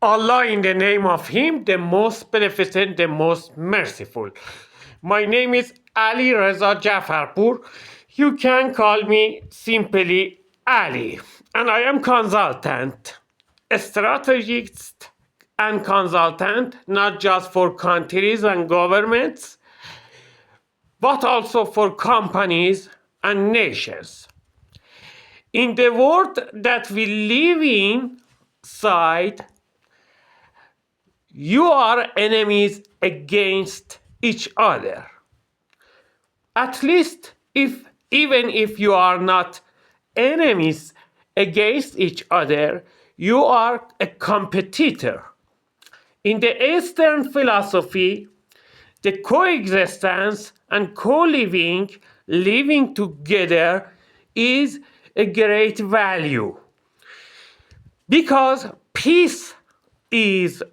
Allah in the name of Him, the most beneficent, the most merciful. My name is Ali Reza Jafarpur. You can call me simply Ali. And I am consultant, a strategist and consultant, not just for countries and governments, but also for companies and nations. In the world that we live inside, you are enemies against each other. At least even if you are not enemies against each other, you are a competitor. In the Eastern philosophy, the coexistence and co-living, living together, is a great value because peace is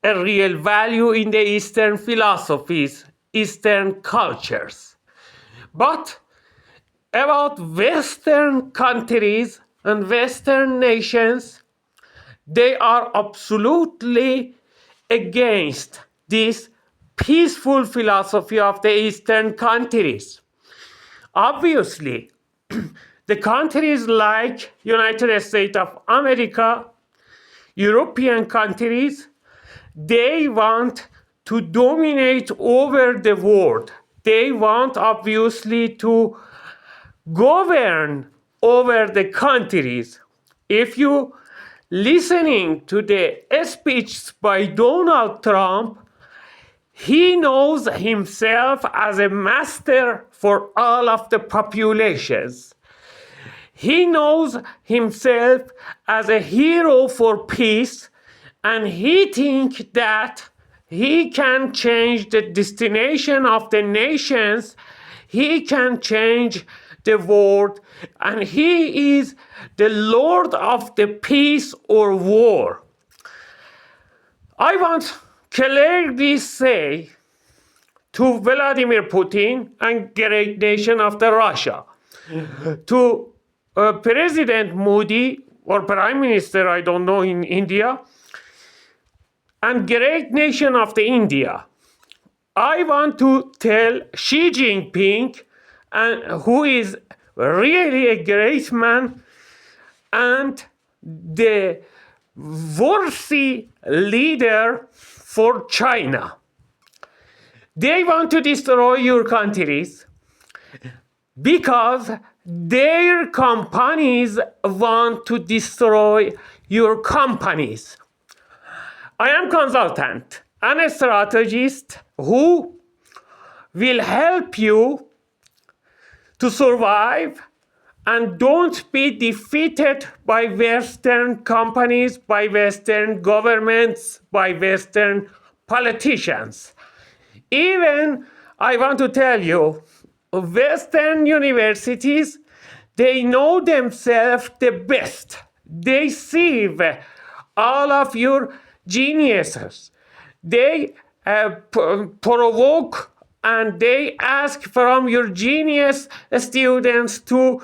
a real value in the Eastern philosophies, Eastern cultures. But about Western countries and Western nations, they are absolutely against this peaceful philosophy of the Eastern countries. Obviously, the countries like United States of America, European countries, they want to dominate over the world. They want obviously to govern over the countries. If you listening to the speech by Donald Trump, he knows himself as a master for all of the populations. He knows himself as a hero for peace, and he thinks that he can change the destination of the nations, he can change the world, and he is the Lord of the peace or war. I want clearly say to Vladimir Putin and great nation of the Russia, to President Modi or Prime Minister, I don't know, in India, and great nation of the India. I want to tell Xi Jinping, and who is really a great man and the worthy leader for China. They want to destroy your countries because their companies want to destroy your companies. I am consultant and a strategist who will help you to survive and don't be defeated by Western companies, by Western governments, by Western politicians. Even I want to tell you, Western universities, they know themselves the best. They see all of your geniuses. They provoke and they ask from your genius students to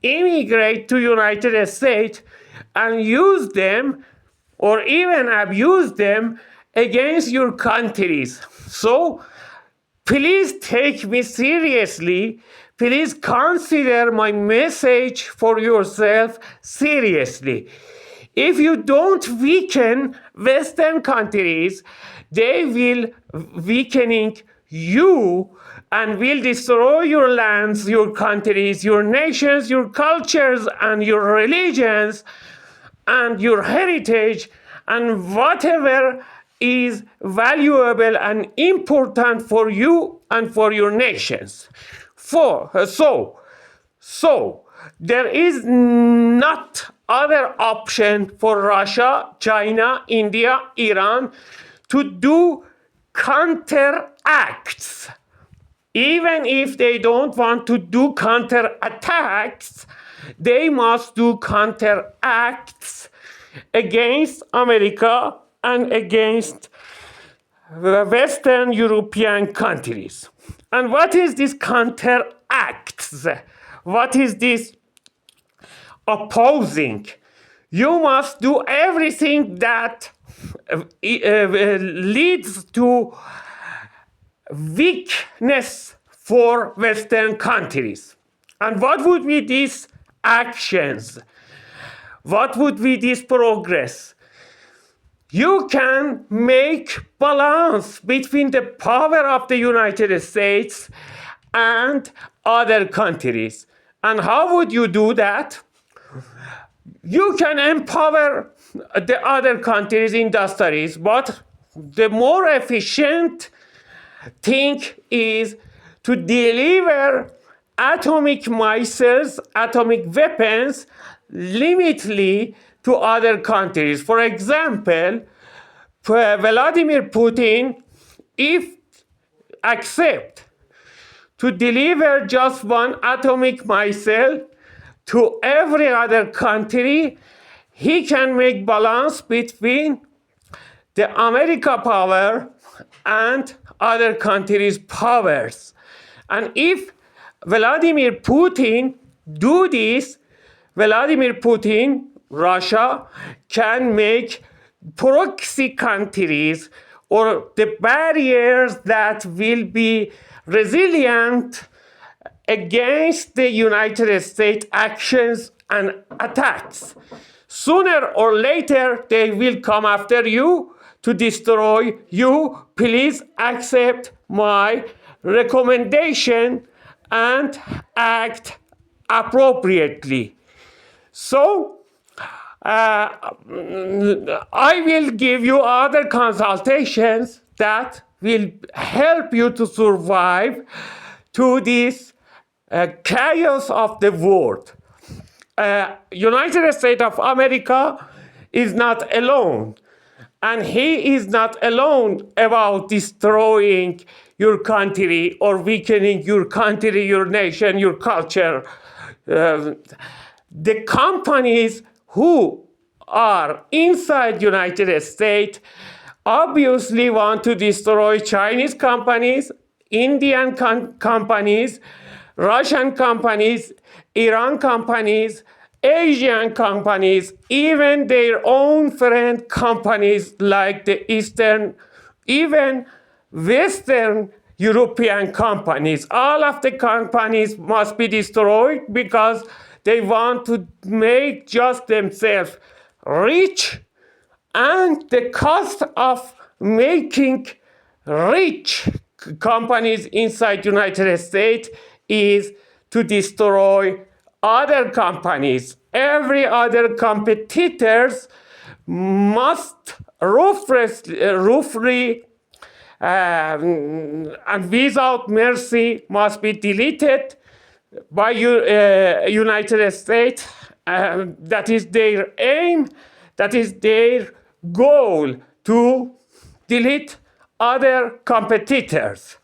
immigrate to United States and use them or even abuse them against your countries. So please take me seriously. Please consider my message for yourself seriously. If you don't weaken Western countries, they will weakening you and will destroy your lands, your countries, your nations, your cultures, and your religions, and your heritage, and whatever is valuable and important for you and for your nations. So there is not other option for Russia, China, India, Iran to do counteracts. Even if they don't want to do counterattacks, they must do counteracts against America and against the Western European countries. And what is this counteracts? What is this opposing? You must do everything that leads to weakness for Western countries. And what would be these actions? What would be this progress? You can make balance between the power of the United States and other countries. And how would you do that? You can empower the other countries' industries, but the more efficient thing is to deliver atomic missiles, atomic weapons, limitedly to other countries. For example, Vladimir Putin, if accept to deliver just one atomic missile to every other country, he can make balance between the America power and other countries' powers. And if Vladimir Putin do this, Vladimir Putin, Russia, can make proxy countries or the barriers that will be resilient against the United States actions and attacks. Sooner or later, they will come after you to destroy you. Please accept my recommendation and act appropriately. So, I will give you other consultations that will help you to survive to this chaos of the world. United States of America is not alone. And he is not alone about destroying your country or weakening your country, your nation, your culture. The companies who are inside United States obviously want to destroy Chinese companies, Indian companies, Russian companies, Iran companies, Asian companies, even their own friend companies like the Eastern, even Western European companies. All of the companies must be destroyed because they want to make just themselves rich, and the cost of making rich companies inside United States is to destroy other companies. Every other competitors must ruthlessly and without mercy must be deleted by United States. That is their aim. That is their goal, to delete other competitors.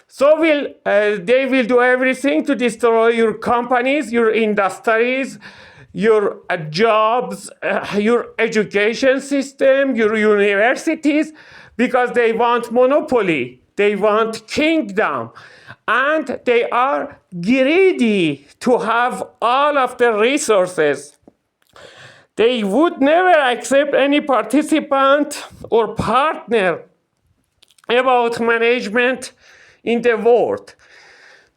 So they will do everything to destroy your companies, your industries, your jobs, your education system, your universities, because they want monopoly, they want kingdom, and they are greedy to have all of the resources. They would never accept any participant or partner about management in the world.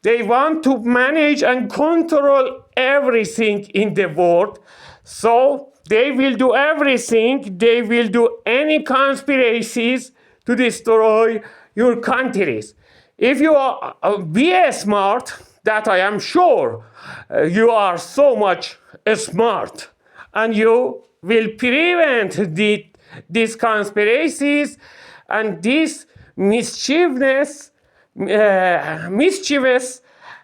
They want to manage and control everything in the world. So they will do everything. They will do any conspiracies to destroy your countries. If you are be smart, that I am sure you are so much smart, and you will prevent these conspiracies and this mischievous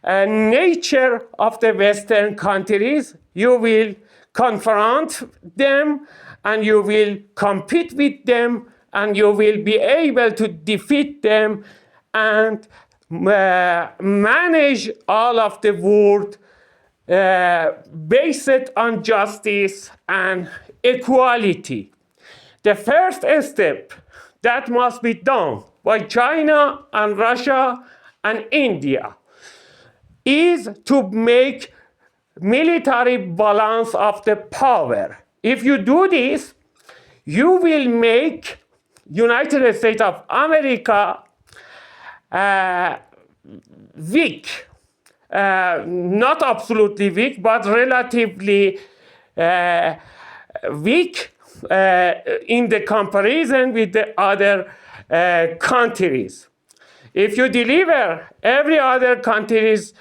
nature of the Western countries. You will confront them, and you will compete with them, and you will be able to defeat them and manage all of the world based on justice and equality. The first step that must be done by China and Russia and India is to make military balance of the power. If you do this, you will make United States of America weak. Not absolutely weak, but relatively weak in the comparison with the other countries. If you deliver every other countries,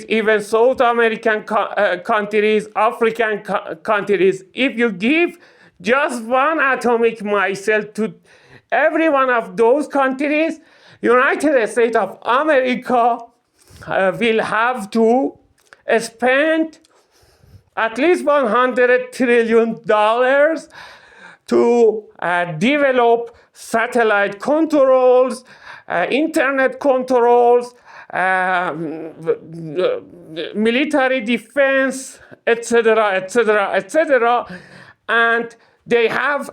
even South American countries, African countries, if you give just one atomic missile to every one of those countries, United States of America will have to spend at least $100 trillion to develop satellite controls, internet controls, military defense, etc., etc., etc. And they have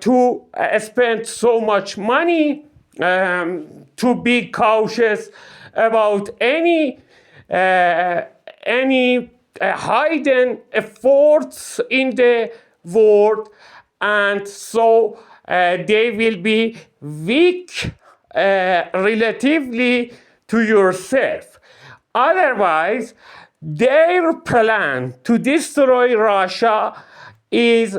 to spend so much money to be cautious about any hidden efforts in the world, and so they will be weak relatively to yourself. Otherwise, their plan to destroy Russia is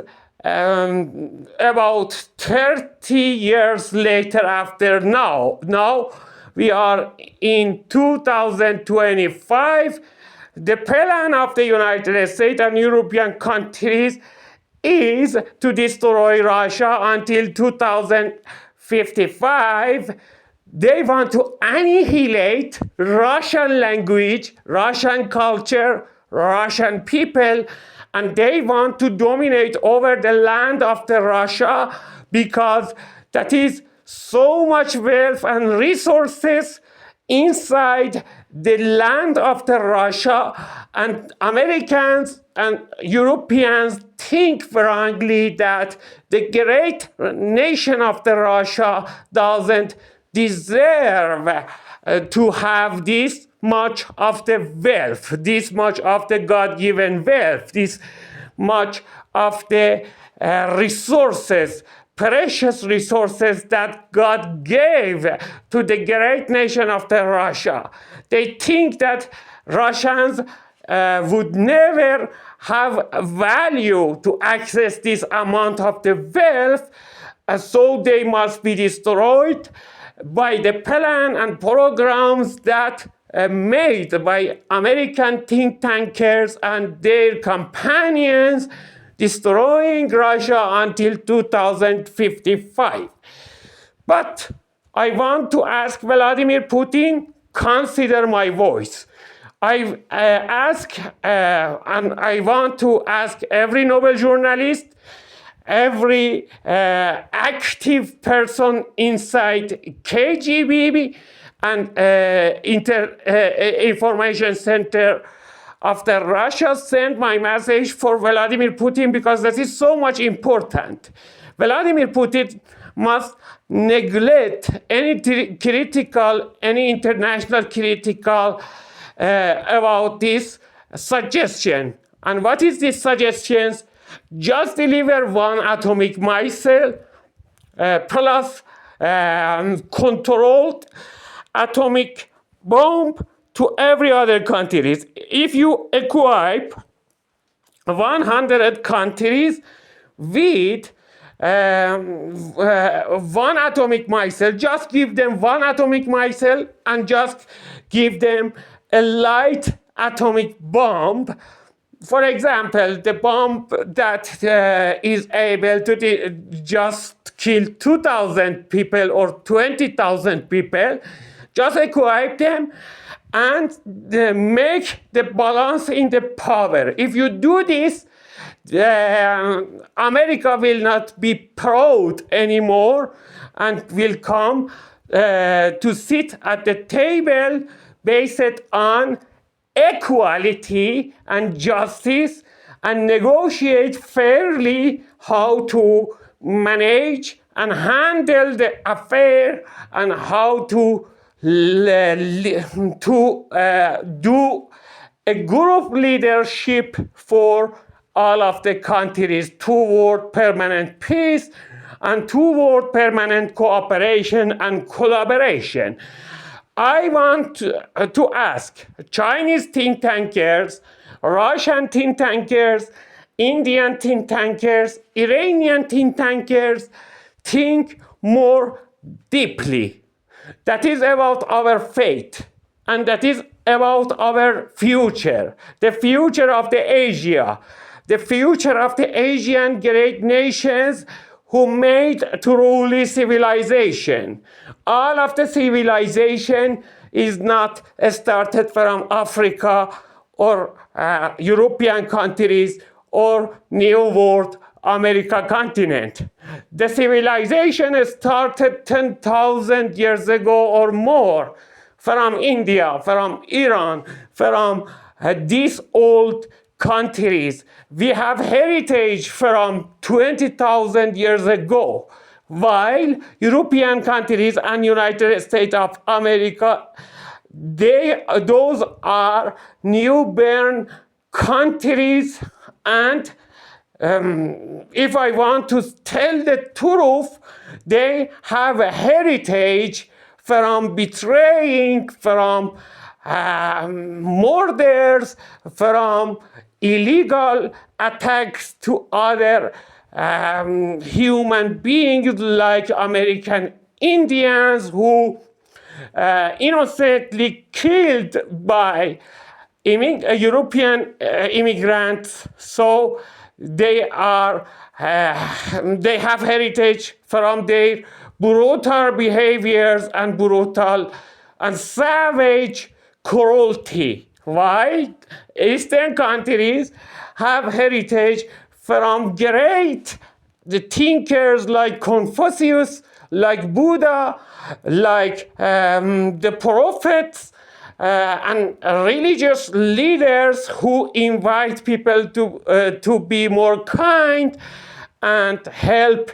about 30 years later after now. Now we are in 2025. The plan of the United States and European countries is to destroy Russia until 2055. They want to annihilate Russian language, Russian culture, Russian people, and they want to dominate over the land of the Russia because that is so much wealth and resources inside the land of the Russia, and Americans and Europeans think wrongly that the great nation of the Russia doesn't deserve to have this much of the wealth, this much of the God-given wealth, this much of the resources, precious resources that God gave to the great nation of the Russia. They think that Russians would never have value to access this amount of the wealth, so they must be destroyed by the plan and programs that made by American think tankers and their companions, destroying Russia until 2055. But I want to ask Vladimir Putin, consider my voice. I want to ask every Nobel journalist, every active person inside KGB and Information Center after Russia, send my message for Vladimir Putin, because that is so much important. Vladimir Putin must neglect any international critical about this suggestion. And what is this suggestion? Just deliver one atomic missile plus controlled atomic bomb to every other country. If you equip 100 countries with one atomic missile, just give them one atomic missile and just give them a light atomic bomb. For example, the bomb that is able to just kill 2,000 people or 20,000 people, just equip them and make the balance in the power. If you do this, America will not be proud anymore and will come to sit at the table based on equality and justice and negotiate fairly how to manage and handle the affair and how to do a group leadership for all of the countries toward permanent peace and toward permanent cooperation and collaboration. I want to ask Chinese think tankers, Russian think tankers, Indian think tankers, Iranian think tankers, think more deeply. That is about our fate, and that is about our future, the future of the Asia, the future of the Asian great nations who made truly civilization. All of the civilization is not started from Africa or European countries or New World America continent. The civilization started 10,000 years ago or more from India, from Iran, from these old countries. We have heritage from 20,000 years ago, while European countries and United States of America, those are newborn countries, and if I want to tell the truth, they have a heritage from betraying, from murders, from illegal attacks to other human beings like American Indians who innocently killed by European immigrants. So they have heritage from their brutal behaviors and brutal and savage cruelty, while Eastern countries have heritage from great thinkers like Confucius, like Buddha, like the prophets, and religious leaders who invite people to be more kind and help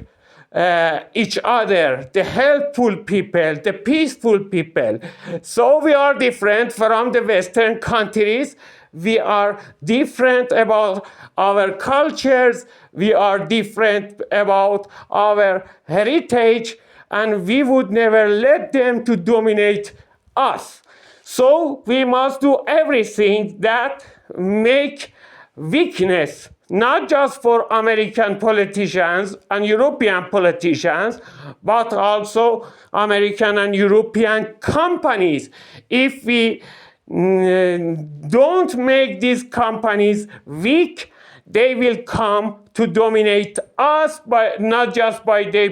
each other, the helpful people, the peaceful people. So we are different from the Western countries. We are different about our cultures. We are different about our heritage, and we would never let them to dominate us. So we must do everything that make weakness, not just for American politicians and European politicians, but also American and European companies. If we don't make these companies weak, they will come to dominate us, not just by their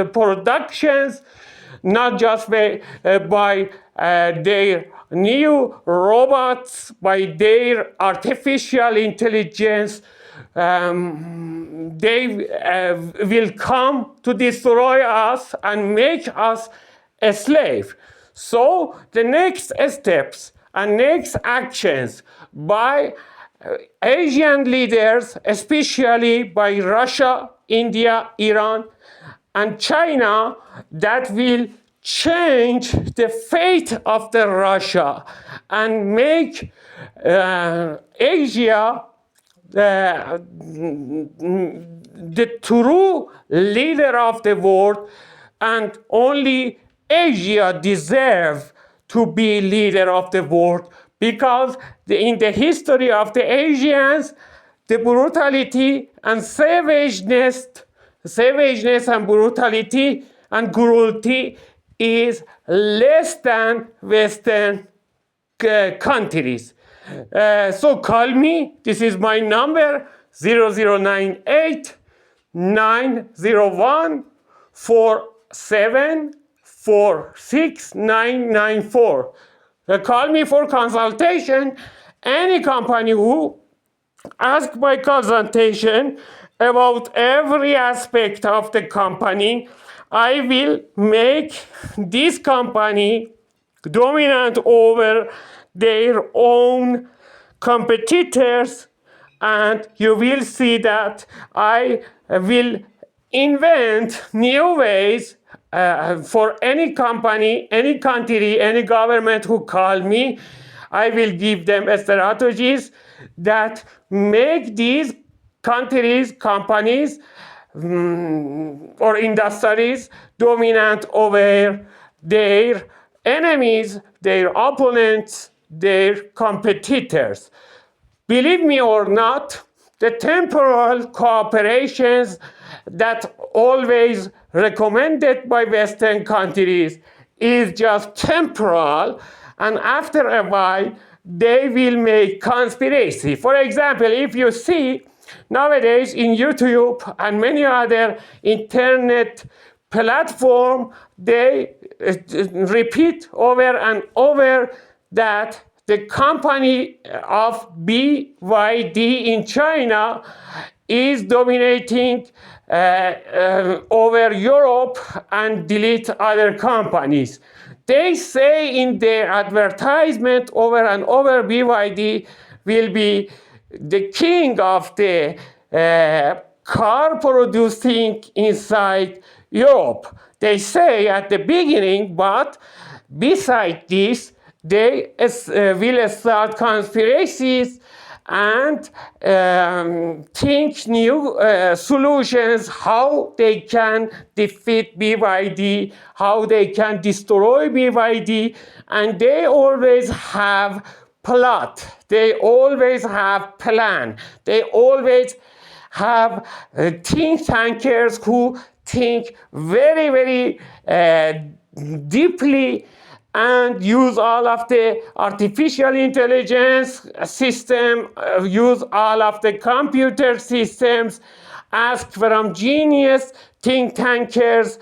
productions, not just by their new robots, by their artificial intelligence. They will come to destroy us and make us a slave. So the next steps and next actions by Asian leaders, especially by Russia, India, Iran, and China, that will change the fate of the Russia and make Asia the true leader of the world, and only Asia deserves to be leader of the world, because in the history of the Asians, the brutality and savageness and brutality and cruelty is less than Western countries. So call me. This is my number, 0098 901 4746994. Call me for consultation. Any company who ask my consultation about every aspect of the company, I will make this company dominant over their own competitors, and you will see that I will invent new ways for any company, any country, any government who call me. I will give them strategies that make these countries, companies, or industries dominant over their enemies, their opponents, their competitors. Believe me or not, the temporal cooperations that always recommended by Western countries is just temporal, and after a while they will make conspiracy. For example, if you see nowadays in YouTube and many other internet platform, they repeat over and over that the company of BYD in China is dominating over Europe and delete other companies. They say in their advertisement over and over BYD will be the king of the car producing inside Europe. They say at the beginning, but beside this, they will start conspiracies and think new solutions, how they can defeat BYD, how they can destroy BYD, and they always have plot. They always have plan. They always have think tankers who think very, very deeply and use all of the artificial intelligence system, use all of the computer systems, ask from genius think tankers,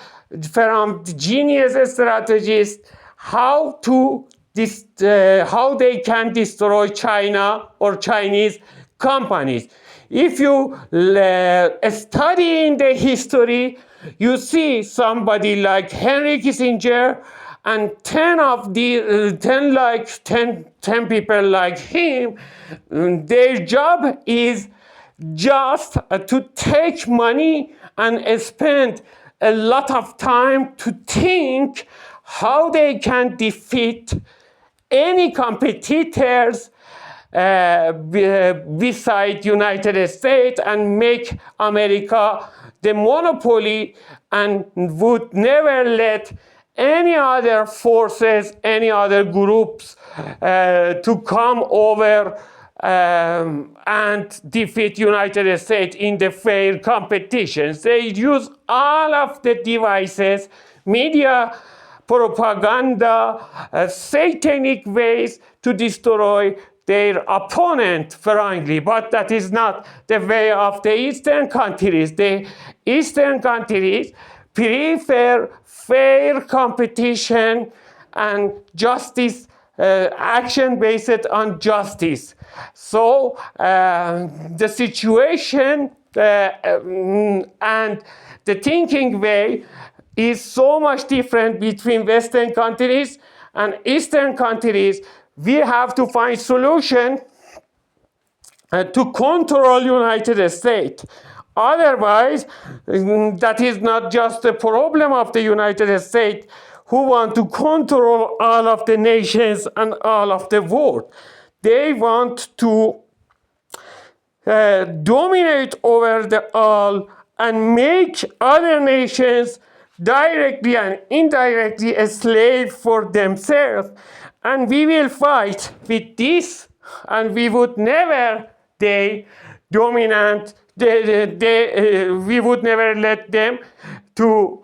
from genius strategists, how they can destroy China or Chinese companies. If you study in the history, you see somebody like Henry Kissinger and 10 people like him, their job is just to take money and spend a lot of time to think how they can defeat any competitors beside United States and make America the monopoly, and would never let any other forces, any other groups to come over and defeat United States in the fair competitions. They use all of the devices, media, propaganda, satanic ways to destroy their opponent, frankly, but that is not the way of the Eastern countries. The Eastern countries prefer fair competition and justice, action based on justice. So the situation and the thinking way is so much different between Western countries and Eastern countries. We have to find solution to control United States. Otherwise, that is not just a problem of the United States, who want to control all of the nations and all of the world. They want to dominate over the all and make other nations directly and indirectly a slave for themselves. And we will fight with this, and we would never we would never let them to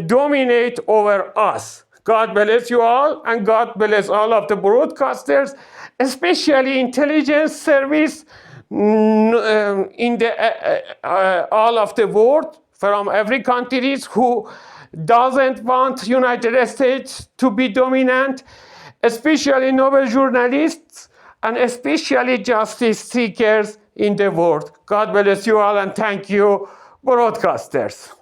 dominate over us. God bless you all, and God bless all of the broadcasters, especially intelligence service in the all of the world, from every countries who doesn't want United States to be dominant, especially Nobel journalists and especially justice seekers in the world. God bless you all, and thank you, broadcasters.